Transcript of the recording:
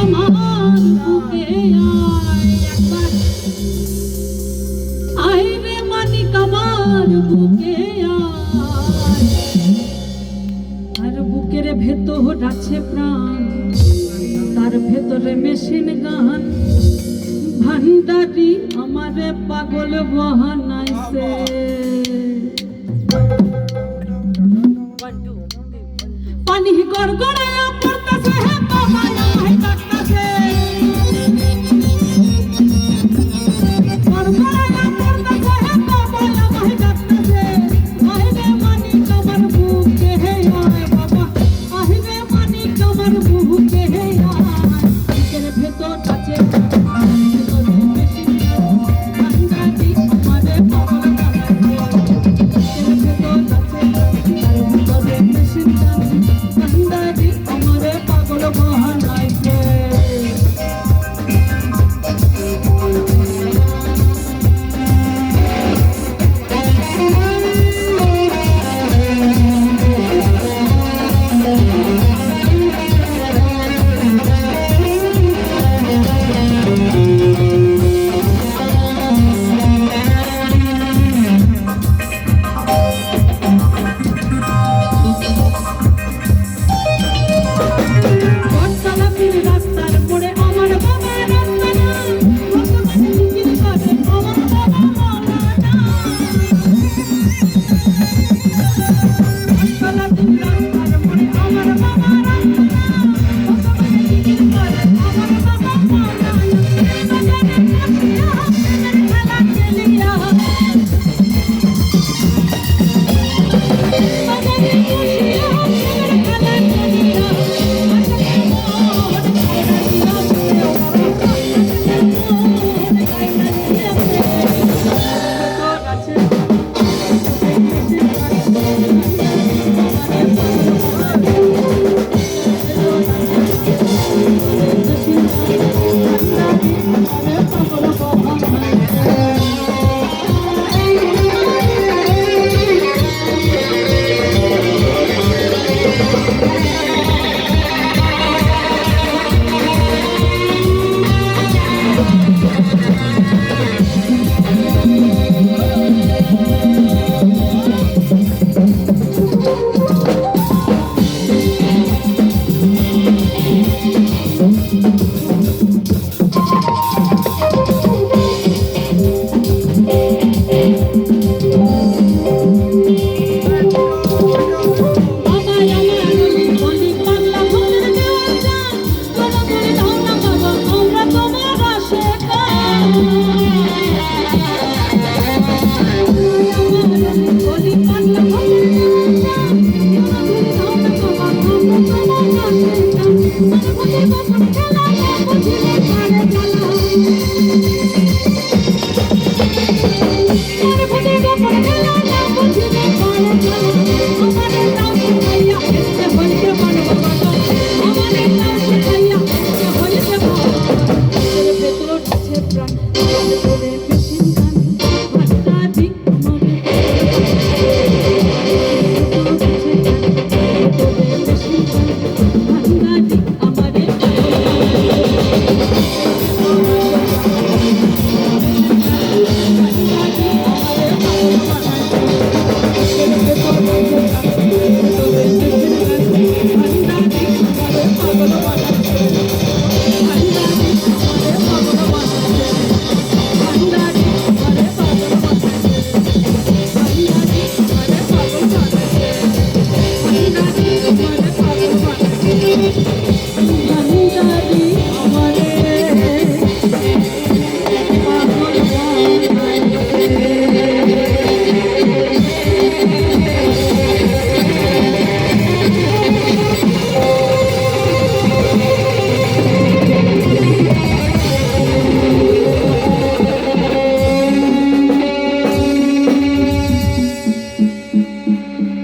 আমার বুকে একবার আয় রে মানিক আমার বুকে আর বুকের ভেতর আছে প্রাণ, তার ভেতরে মেশিন গান ভান্ডারি আমারে পাগল বহানাইছে। পানি গড়গড়ায়া পড়তাছে হে বাবা আমায় ডাকতাছে, গড়গড়ায়া পড়তাছে হে বাবা আমায় ডাকতাছে। আইরে মানিক আমার বুকে হে আয় বাবা, আইরে মানিক আমার বুকে হে আয়। বুকের ভেতর আছে ভেতরে মেশিন ভান্ডারি আমারে পাগল বানাইছে। বুকের ভেতর আছে আর ভেতরে মেশিন ভান্ডারি আমারে পাগল বানাইছে। রাস্তার পরে আমার বাবা রাস্তা না, জিকির করে আমার বাবা মাওলানা। রাস্তার পরে আমার বাবা রাস্তা না, জিকির করে আমার বাবা মাওলানা। বাজারে বসিয়া খেলা খেলিয়া, বাজারে বসিয়া খেলা খেলিয়া খেলা